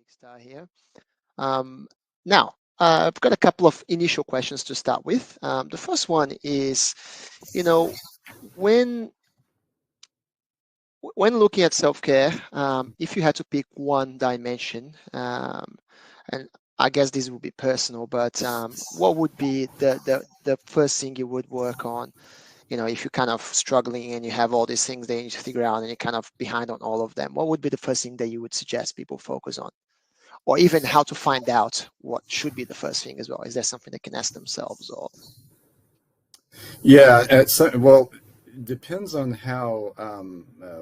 Star here. Um, I've got a couple of initial questions to start with. The first one is, you know, when when looking at self-care, if you had to pick one dimension, and I guess this would be personal, but what would be the first thing you would work on? You know, if you're kind of struggling and you have all these things that you need to figure out and you're kind of behind on all of them, what would be the first thing that you would suggest people focus on? Or even how to find out what should be the first thing as well? Is there something they can ask themselves or? Yeah, well, depends on how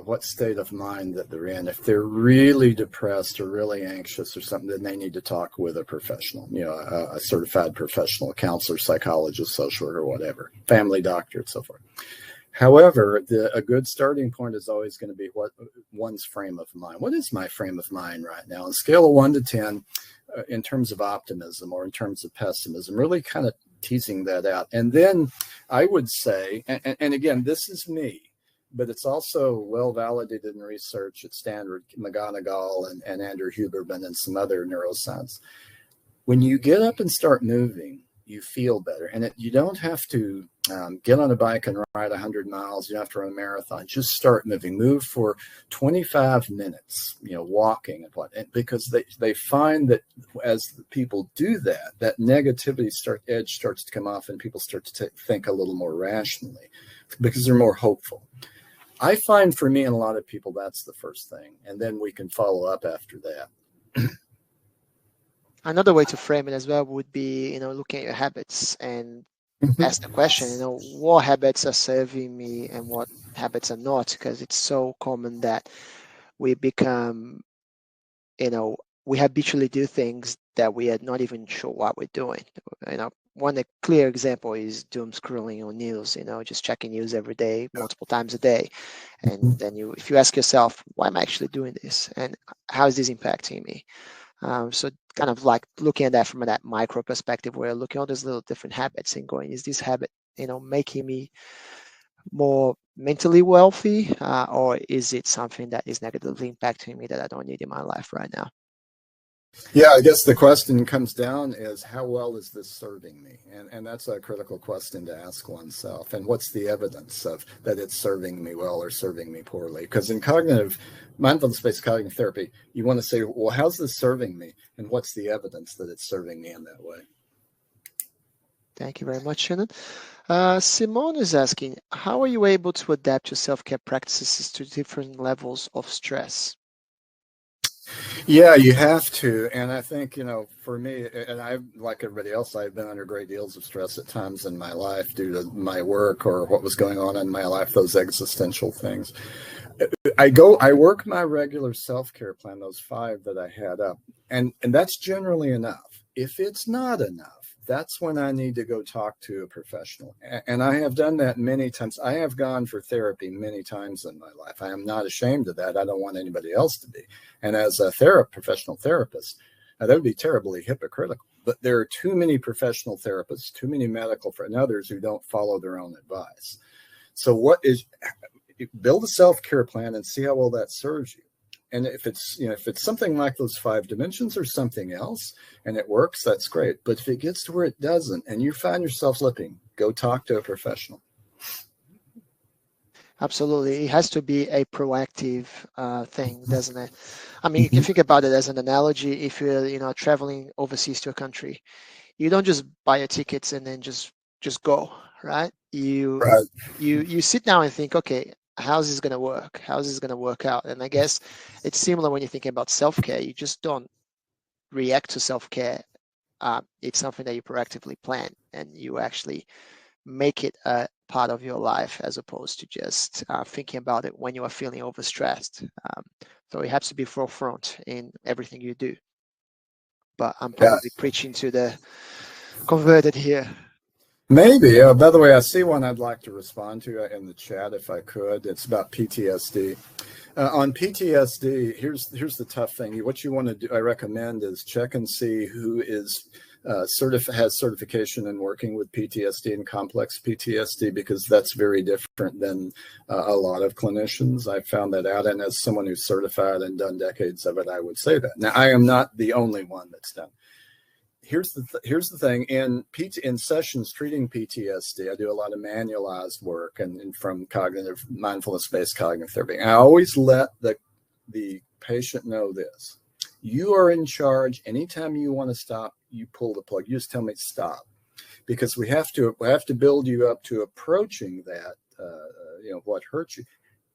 what state of mind that they're in. If they're really depressed or really anxious or something, then they need to talk with a professional, a certified professional, counselor, psychologist, social worker, whatever, family doctor, and so forth. However, a good starting point is always going to be what one's frame of mind. What is my frame of mind right now? On a scale of 1 to 10, in terms of optimism or in terms of pessimism, really kind of teasing that out. And then I would say, and again, this is me, but it's also well validated in research at Stanford, McGonigal and Andrew Huberman and some other neuroscience. When you get up and start moving, you feel better. And you don't have to get on a bike and ride 100 miles. You don't have to run a marathon. Just start moving. Move for 25 minutes, walking and because they find that as people do that, that negativity edge starts to come off and people start to think a little more rationally because they're more hopeful. I find for me and a lot of people, that's the first thing. And then we can follow up after that. Another way to frame it as well would be, looking at your habits and ask the question, what habits are serving me and what habits are not, because it's so common that we become, we habitually do things that we are not even sure what we're doing. One clear example is doom scrolling on news, just checking news every day, multiple times a day. And then if you ask yourself, why am I actually doing this? And how is this impacting me? So kind of like looking at that from that micro perspective, where looking at all these little different habits and going, is this habit, making me more mentally wealthy, or is it something that is negatively impacting me that I don't need in my life right now? Yeah, I guess the question comes down is how well is this serving me? And that's a critical question to ask oneself. And what's the evidence of that it's serving me well or serving me poorly? Because in mindfulness-based cognitive therapy, you want to say, well, how's this serving me? And what's the evidence that it's serving me in that way? Thank you very much, Shannon. Simone is asking, how are you able to adapt your self-care practices to different levels of stress? Yeah, you have to. And I think, for me, and I, like everybody else, I've been under great deals of stress at times in my life due to my work or what was going on in my life, those existential things. I work my regular self-care plan, those 5 that I had up, and that's generally enough. If it's not enough, that's when I need to go talk to a professional. And I have done that many times. I have gone for therapy many times in my life. I am not ashamed of that. I don't want anybody else to be. And as a professional therapist, that would be terribly hypocritical. But there are too many professional therapists, too many medical and others who don't follow their own advice. So build a self-care plan and see how well that serves you. And if it's something like those 5 dimensions or something else and it works, that's great. But if it gets to where it doesn't and you find yourself slipping, go talk to a professional. Absolutely. It has to be a proactive thing, doesn't it? I mean, you can think about it as an analogy. If you're, traveling overseas to a country, you don't just buy your tickets and then just go, right? You sit down and think, okay, how's this going to work? How's this going to work out? And I guess it's similar when you're thinking about self-care. You just don't react to self-care. It's something that you proactively plan and you actually make it a part of your life as opposed to just thinking about it when you are feeling overstressed. So it has to be forefront in everything you do. But I'm probably preaching to the converted here. Maybe. By the way, I see one I'd like to respond to in the chat if I could. It's about PTSD. On PTSD, here's the tough thing. What you want to do, I recommend, is check and see who is has certification in working with PTSD and complex PTSD, because that's very different than a lot of clinicians. I found that out, and as someone who's certified and done decades of it, I would say that. Now, I am not the only one that's done. Here's the thing. In sessions treating PTSD, I do a lot of manualized work and from cognitive mindfulness-based cognitive therapy. I always let the patient know this: you are in charge. Anytime you want to stop, you pull the plug. You just tell me stop, because we have to build you up to approaching that what hurt you,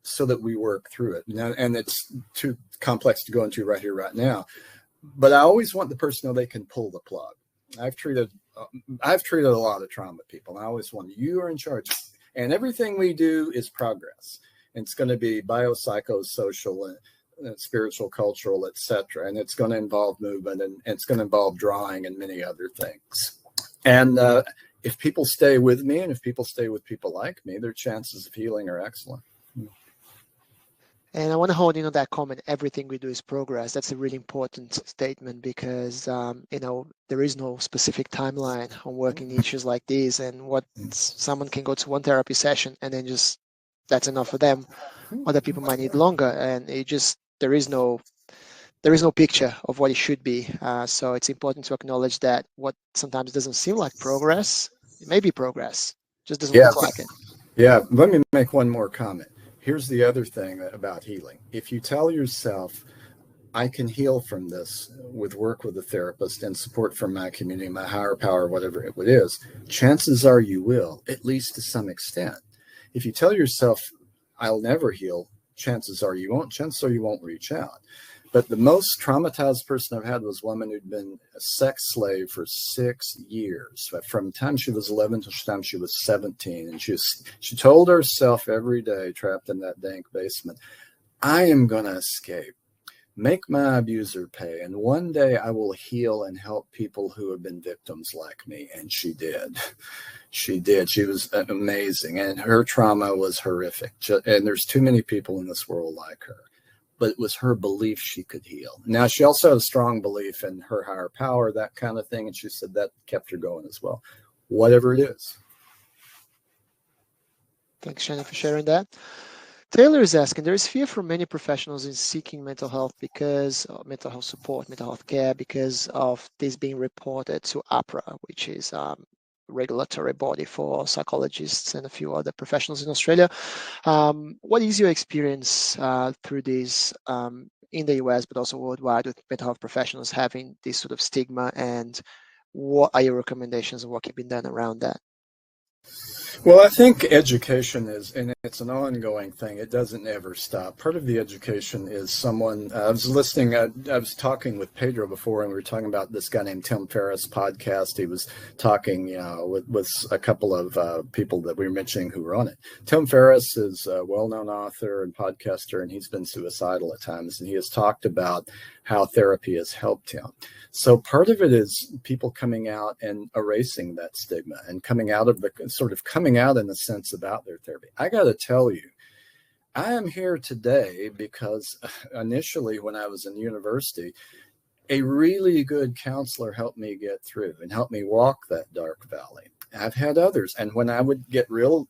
so that we work through it. Now, and it's too complex to go into right here, right now. But I always want the person to know they can pull the plug. I've treated a lot of trauma people, and I always want, you are in charge, and everything we do is progress. And it's going to be biopsychosocial and spiritual, cultural, etc. And it's going to involve movement, and it's going to involve drawing and many other things. And if people stay with me, and if people stay with people like me, their chances of healing are excellent. And I want to hold in on that comment, everything we do is progress. That's a really important statement, because, there is no specific timeline on working issues like these, and someone can go to one therapy session and then just, that's enough for them. Other people might need longer, and there is no picture of what it should be. So it's important to acknowledge that what sometimes doesn't seem like progress, it may be progress, just doesn't look like it. Yeah, let me make one more comment. Here's the other thing about healing. If you tell yourself, I can heal from this with work with a therapist and support from my community, my higher power, whatever it is, chances are you will, at least to some extent. If you tell yourself, I'll never heal, chances are you won't. Chances are you won't reach out. But the most traumatized person I've had was a woman who'd been a sex slave for 6 years, from the time she was 11 to the time she was 17. And she told herself every day, trapped in that dank basement, I am going to escape, make my abuser pay, and one day I will heal and help people who have been victims like me. And she did. She did. She was amazing. And her trauma was horrific. And there's too many people in this world like her. But it was her belief she could heal. Now, she also had a strong belief in her higher power, that kind of thing. And she said that kept her going as well, whatever it is. Thanks, Shannon, for sharing that. Taylor is asking, there is fear from many professionals in seeking mental health mental health support, mental health care, because of this being reported to APRA, which is regulatory body for psychologists and a few other professionals in Australia. What is your experience through this in the US, but also worldwide, with mental health professionals having this sort of stigma, and what are your recommendations and what can be done around that? Well, I think education and it's an ongoing thing. It doesn't ever stop. Part of the education is I was talking with Pedro before, and we were talking about this guy named Tim Ferriss podcast. He was talking, with a couple of people that we were mentioning who were on it. Tim Ferriss is a well-known author and podcaster, and he's been suicidal at times, and he has talked about how therapy has helped him. So part of it is people coming out and erasing that stigma and coming out in a sense about their therapy. I got to tell you, I am here today because initially when I was in university, a really good counselor helped me get through and helped me walk that dark valley. I've had others. And when I would get really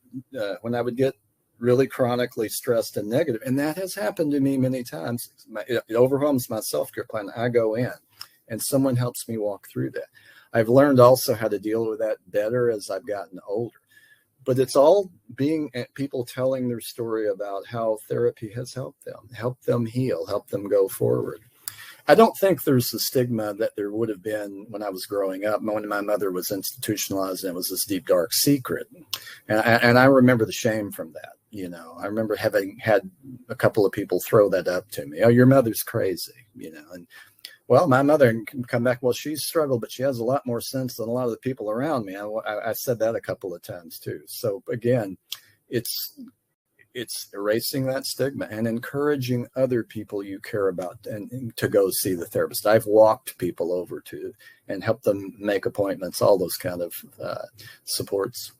chronically stressed and negative, and that has happened to me many times, it overwhelms my self-care plan. I go in and someone helps me walk through that. I've learned also how to deal with that better as I've gotten older. But it's all people telling their story about how therapy has helped them heal, helped them go forward. I don't think there's the stigma that there would have been when I was growing up, when my mother was institutionalized and it was this deep, dark secret. And I remember the shame from that. I remember having had a couple of people throw that up to me. Oh, your mother's crazy, and well, my mother can come back. Well, she's struggled, but she has a lot more sense than a lot of the people around me. I said that a couple of times too. So again, it's erasing that stigma and encouraging other people you care about and to go see the therapist. I've walked people over to and helped them make appointments, all those kind of supports.